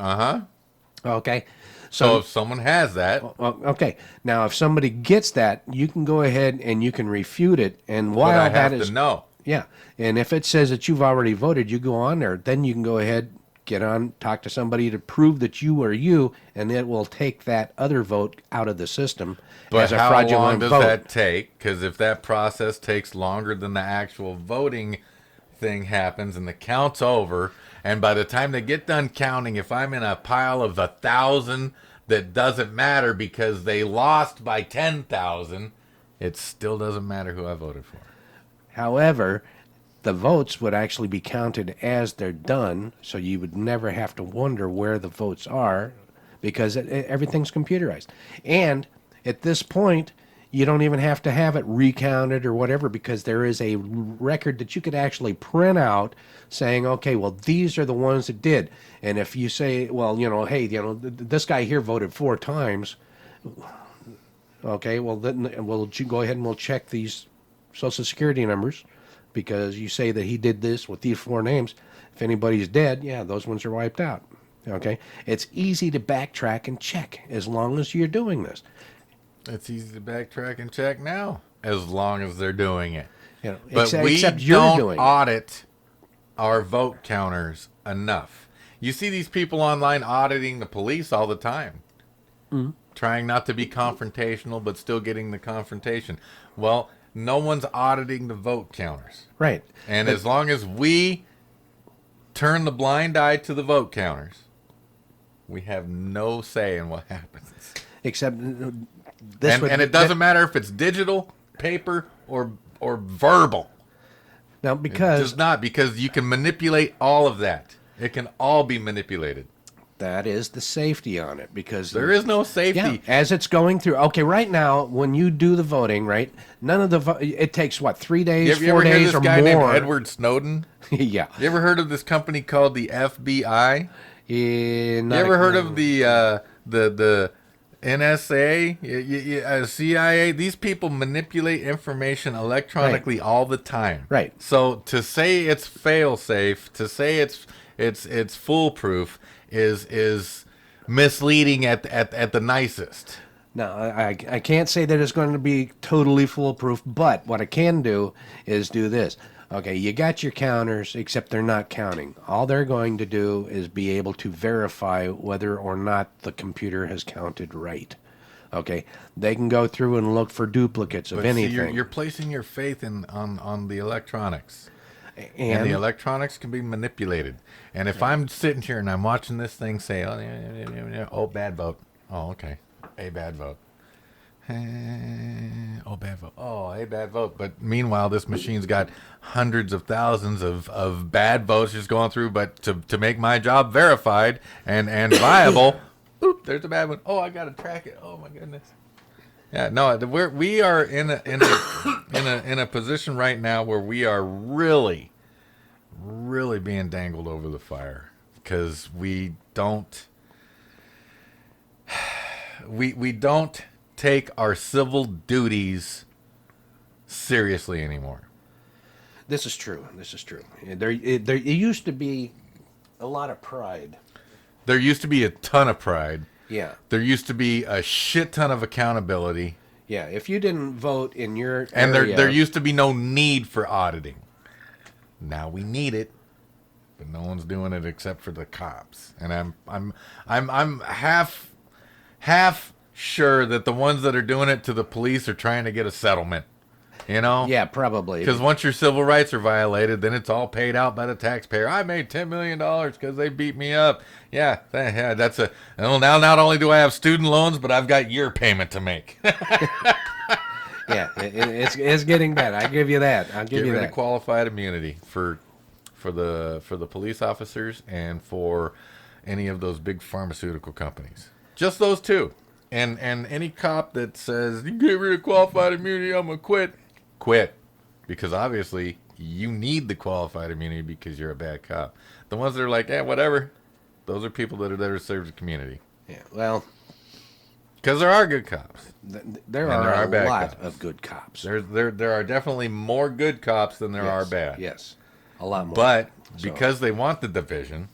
Okay. So if someone has that, Okay. Now, if somebody gets that, you can go ahead and you can refute it. And but while I that have is to know. yeah, and if it says that you've already voted, you go on there. Then you can go ahead, get on, talk to somebody to prove that you are you, and it will take that other vote out of the system But as a how long fraudulent does vote. that take? Because if that process takes longer than the actual voting thing happens and the count's over, and by the time they get done counting, if I'm in a pile of 1,000 that doesn't matter because they lost by 10,000, it still doesn't matter who I voted for. However, the votes would actually be counted as they're done, so you would never have to wonder where the votes are because everything's computerized. And at this point, you don't even have to have it recounted or whatever because there is a record that you could actually print out saying, okay, well, these are the ones that did. And if you say, well, hey, this guy here voted 4 times, okay, well, then we'll go ahead and we'll check these Social Security numbers because you say that he did this with these 4 names. If anybody's dead, yeah, those ones are wiped out. Okay? It's easy to backtrack and check as long as you're doing this. It's easy to backtrack and check now, as long as they're doing it. But except, we except you're don't doing it. audit our vote counters enough. You see these people online auditing the police all the time, trying not to be confrontational, but still getting the confrontation. Well, no one's auditing the vote counters. Right. And as long as we turn the blind eye to the vote counters, we have no say in what happens. Except And it doesn't matter if it's digital, paper, or verbal. now It because does not, because you can manipulate all of that. It can all be manipulated. that is the safety on it because There is no safety. yeah, as it's going through. Okay, right now when you do the voting, right? None of the it takes what 3 days, You 4 ever hear days this or guy more. named Edward Snowden? Yeah. You ever heard of this company called the FBI? You Not ever a- heard of the NSA, CIA? These people manipulate information electronically all the time. Right. So to say it's fail safe, to say it's foolproof is misleading at the nicest. No, I can't say that it's going to be totally foolproof, but what I can do is do this. Okay, you got your counters, except they're not counting. All they're going to do is be able to verify whether or not the computer has counted right. Okay, they can go through and look for duplicates of But see, anything. you're placing your faith on the electronics. and the electronics can be manipulated. And if I'm sitting here and I'm watching this thing say, oh, bad vote. Oh, okay. A bad vote. Oh, bad vote. Oh, a bad vote. But meanwhile, this machine's got hundreds of thousands of bad votes just going through. But to make my job verified and viable, oop, there's a bad one. Oh, I got to track it. Oh, my goodness. Yeah, no, we are in a position right now where we are really being dangled over the fire because we don't take our civil duties seriously anymore. this is true. There used to be a lot of pride. There used to be a ton of pride. Yeah. There used to be a shit ton of accountability. Yeah, if you didn't vote in your And area, there used to be no need for auditing. Now we need it, but no one's doing it except for the cops. And I'm half sure that the ones that are doing it to the police are trying to get a settlement. You know? Yeah, probably. Because once your civil rights are violated, then it's all paid out by the taxpayer. I made $10 million because they beat me up. Yeah, that's a... Well, now not only do I have student loans, but I've got year payment to make. Yeah, it's getting bad. I give you that. I'll give you Get rid that. of qualified immunity for the police officers and for any of those big pharmaceutical companies. Just those two. And any cop that says, you get rid of qualified immunity, I'm going to quit. Because obviously you need the qualified immunity because you're a bad cop. The ones that are like, whatever, those are people that are there to serve the community. Yeah, well, because there are good cops. There And are a bad lot cops. of good cops. There are definitely more good cops than there are bad. Yes, a lot more. But So- because they want the division,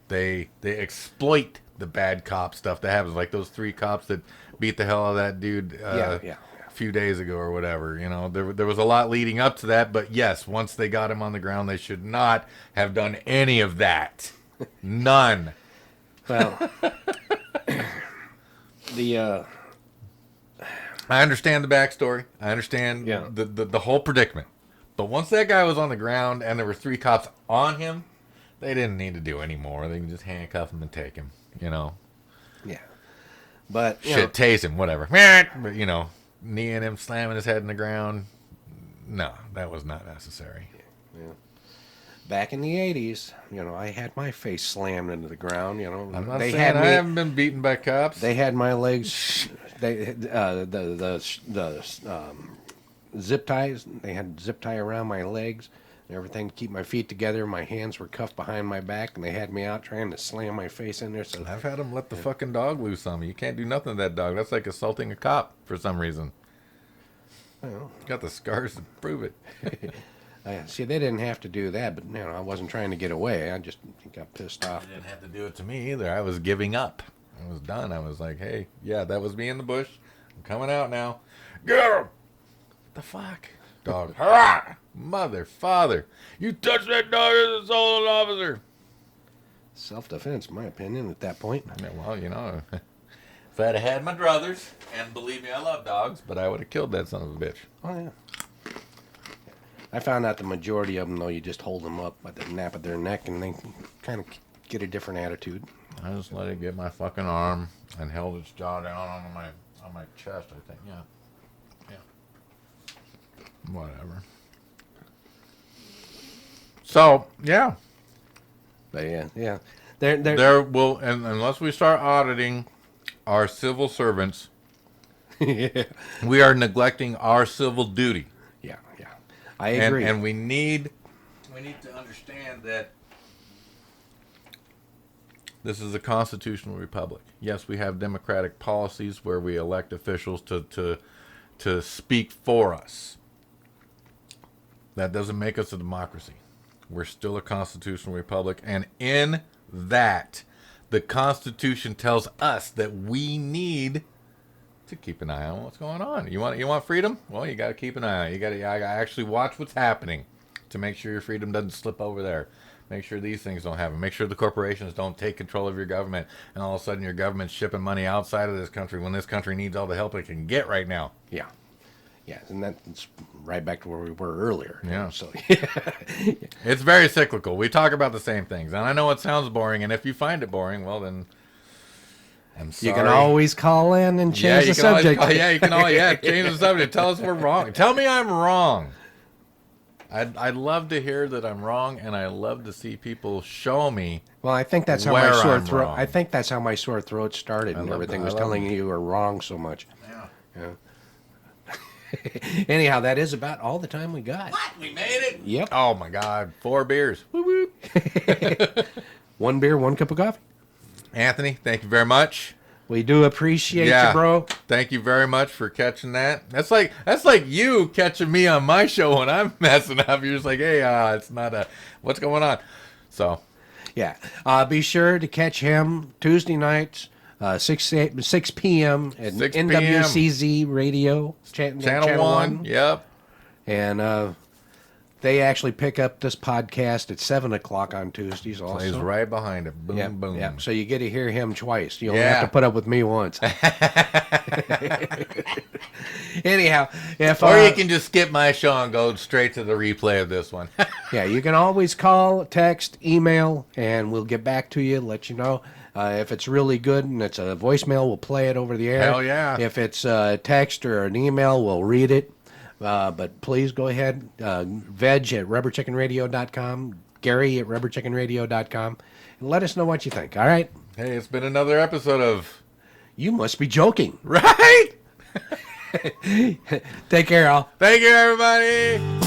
they exploit the bad cop stuff that happens. Like those 3 cops that beat the hell out of that dude Yeah. a few days ago or whatever. You know, there was a lot leading up to that. But yes, once they got him on the ground, they should not have done any of that. None. Well, I understand the backstory. I understand Yeah. the whole predicament. But once that guy was on the ground and there were 3 cops on him, they didn't need to do any more. They can just handcuff him and take him, you know. yeah, but you Shit, know, tase him, whatever. But, you know, kneeing him, slamming his head in the ground. No, that was not necessary. back in the '80s, you know, I had my face slammed into the ground. You know, I'm not they saying had I me. haven't been beaten by cops. They had my legs. They zip ties. They had zip tie around my legs and everything to keep my feet together. My hands were cuffed behind my back, and they had me out trying to slam my face in there. So I've had them let the fucking dog loose on me. You can't do nothing to that dog. That's like assaulting a cop for some reason. well, Got the scars to prove it. see, they didn't have to do that, but you know, I wasn't trying to get away. I just got pissed off. They didn't have to do it to me either. I was giving up. I was done. I was like, hey, yeah, that was me in the bush. I'm coming out now. Get him! What the fuck? Dog. Hurrah! Mother, father. You touch that dog as an assault officer. Self-defense, in my opinion, at that point. Yeah, well, you know, if I'd have had my druthers, and believe me, I love dogs, but I would have killed that son of a bitch. Oh, yeah. I found out the majority of them, though, you just hold them up by the nape of their neck and they kind of get a different attitude. I just let it get my fucking arm and held its jaw down on my chest, I think. Yeah. Whatever. So, yeah. But yeah. They're There will, and unless we start auditing our civil servants, yeah. we are neglecting our civil duty. Yeah. I agree. And we need to understand that this is a constitutional republic. Yes, we have democratic policies where we elect officials to speak for us. That doesn't make us a democracy. We're still a constitutional republic, and in that, the Constitution tells us that we need to keep an eye on what's going on. You want freedom? Well, you got to keep an eye on it. You got to actually watch what's happening to make sure your freedom doesn't slip over there. Make sure these things don't happen. Make sure the corporations don't take control of your government, and all of a sudden your government's shipping money outside of this country when this country needs all the help it can get right now. Yeah, and that's right back to where we were earlier. Yeah. So It's very cyclical. We talk about the same things, and I know it sounds boring, and if you find it boring, well then, I'm sorry. you can always call in and change the subject. You can always change the subject. Tell us we're wrong. Tell me I'm wrong. I'd love to hear that I'm wrong, and I love to see people show me. Well, I think that's how Where my sore I'm throat. wrong. I think that's how my sore throat started, and love everything that. was I love telling that. you were wrong so much. Yeah. Anyhow, that is about all the time we got. What? We made it? Yep. Oh my God! 4 beers. Woo woo. 1 beer, 1 cup of coffee. Anthony, thank you very much. We do appreciate you, bro. Thank you very much for catching that. That's like you catching me on my show when I'm messing up. You're just like, hey, it's not a what's going on. So Yeah. Be sure to catch him Tuesday nights, 6 p.m. at 6 p.m. NWCZ Radio, Channel Channel 1. Yep. And They actually pick up this podcast at 7 o'clock on Tuesdays also. He's right behind it. Boom, Yeah, boom. yeah. So you get to hear him twice. You only Yeah. have to put up with me once. Anyhow, if Or you can just skip my show and go straight to the replay of this one. yeah, you can always call, text, email, and we'll get back to you, let you know. If it's really good and it's a voicemail, we'll play it over the air. Hell yeah. If it's a text or an email, we'll read it. But please go ahead. Veg at rubberchickenradio.com, Gary at rubberchickenradio.com, and let us know what you think, all right? Hey, it's been another episode of... You must be joking. Right? Take care, all. Thank you, everybody.